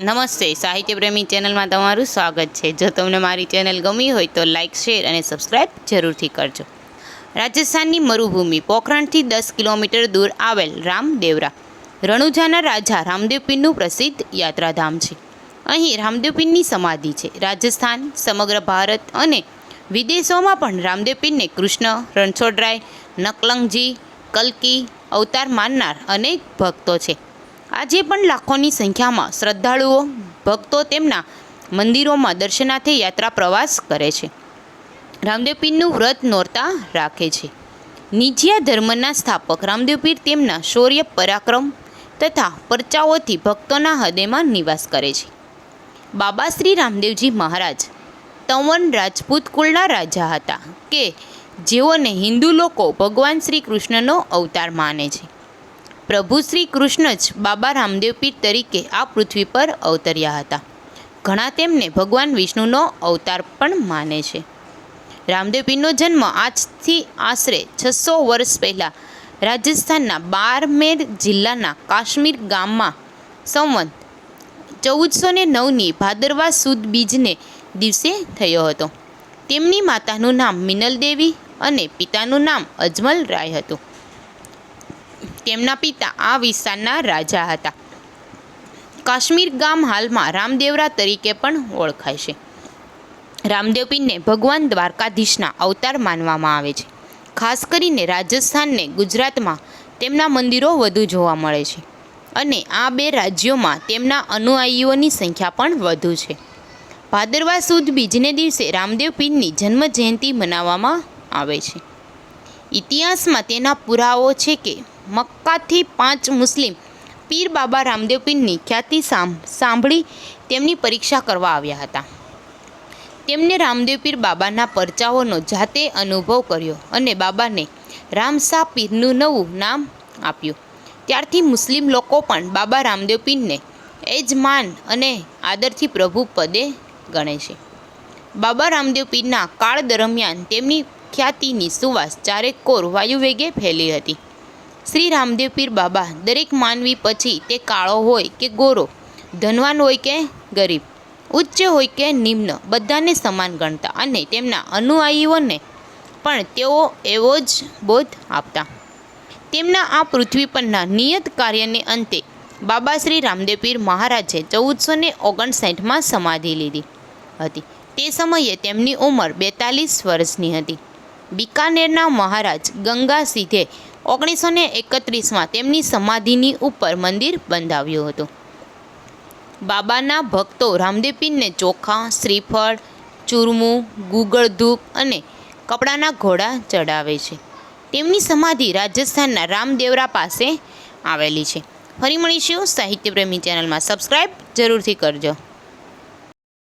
નમસ્તે, સાહિત્ય પ્રેમી ચેનલમાં તમારું સ્વાગત છે। જો તમને મારી ચેનલ ગમી હોય તો લાઇક, શેર અને સબસ્ક્રાઈબ જરૂરથી કરજો। રાજસ્થાનની મરુભૂમિ પોખરણથી 10 કિલોમીટર દૂર આવેલ રામદેવરા રણુજાના રાજા રામદેવ પીરનું પ્રસિદ્ધ યાત્રાધામ છે। અહીં રામદેવ પીરની સમાધિ છે। રાજસ્થાન, સમગ્ર ભારત અને વિદેશોમાં પણ રામદેવ પીરને કૃષ્ણ, રણછોડરાય, નકલંગજી, કલ્કી અવતાર માનનાર અનેક ભક્તો છે। આજે પણ લાખોની સંખ્યામાં શ્રદ્ધાળુઓ ભક્તો તેમના મંદિરોમાં દર્શનાર્થે યાત્રા પ્રવાસ કરે છે। રામદેવ પીરનું વ્રત નોરતા રાખે છે। નિજિયા ધર્મના સ્થાપક રામદેવ પીર તેમના શૌર્ય, પરાક્રમ તથા પરચાઓથી ભક્તોના હૃદયમાં નિવાસ કરે છે। બાબા શ્રી રામદેવજી મહારાજ તંવર રાજપૂત કુળના રાજા હતા કે જેઓને હિન્દુ લોકો ભગવાન શ્રી કૃષ્ણનો અવતાર માને છે। પ્રભુ શ્રી કૃષ્ણ જ બાબા રામદેવ પીર તરીકે આ પૃથ્વી પર અવતર્યા હતા। ઘણા તેમને ભગવાન વિષ્ણુનો અવતાર પણ માને છે। રામદેવ પીરનો જન્મ આજથી આશરે 600 વર્ષ પહેલાં રાજસ્થાનના બારમેર જિલ્લાના કાશ્મીર ગામમાં સંવત 1409ની ભાદરવા સુદ બીજને દિવસે થયો હતો। તેમની માતાનું નામ મિનલ દેવી અને પિતાનું નામ અજમલ રાય હતું। તેમના પિતા આ વિસ્તારના રાજા હતા। કાશ્મીર ગામ હાલમાં રામદેવરા તરીકે પણ ઓળખાય છે। રામદેવ પીરને ભગવાન દ્વારકાધીશના અવતાર માનવામાં આવે છે। ખાસ કરીને રાજસ્થાનને ગુજરાતમાં તેમના મંદિરો વધુ જોવા મળે છે અને આ બે રાજ્યોમાં તેમના અનુયાયીઓની સંખ્યા પણ વધુ છે। ભાદરવા સુદ બીજને દિવસે રામદેવ પીરની જન્મ જયંતિ મનાવવામાં આવે છે। ઇતિહાસમાં તેના પુરાવો છે કે મક્કાથી 5 મુસ્લિમ પીર બાબા રામદેવ પીરની ખ્યાતિ સાંભળી તેમની પરીક્ષા કરવા આવ્યા હતા। તેમને રામદેવ પીર બાબાના પરચાઓનો જાતે અનુભવ કર્યો અને બાબાને રામશા પીરનું નવું નામ આપ્યું। ત્યારથી મુસ્લિમ લોકો પણ બાબા રામદેવ પીરને યજમાન અને આદરથી પ્રભુ પદે ગણે છે। બાબા રામદેવ પીરના કાળ દરમિયાન તેમની ખ્યાતિની સુવાસ ચારેકોર વાયુવેગે ફેલી હતી। શ્રી રામદેવ પીર બાબા દરેક માનવી પછી તે કાળો હોય કે ગોરો, ધનવાન હોય કે ગરીબ, ઉચ્ચ હોય કે નિમ્ન, બધાને સમાન ગણતા અને તેમના અનુયાયીઓને પણ તેઓ એવો જ બોધ આપતા। તેમના આ પૃથ્વી પરના નિયત કાર્યને અંતે બાબા શ્રી રામદેવ પીર મહારાજે 1459માં સમાધિ લીધી હતી। તે સમયે તેમની ઉંમર 42 વર્ષની હતી। બિકાનેરના મહારાજ ગંગા સિંહે 1931માં તેમની સમાધિની ઉપર મંદિર બંધાવ્યું હતું। બાબાના ભક્તો રામદેવ પીરને ચોખા, શ્રીફળ, ચૂરમું, ગુગળ ધૂપ અને કપડાના ઘોડા ચડાવે છે। તેમની સમાધિ રાજસ્થાનના રામદેવરા પાસે આવેલી છે। ફરી મળીશું સાહિત્ય પ્રેમી ચેનલમાં, સબસ્ક્રાઈબ જરૂરથી કરજો।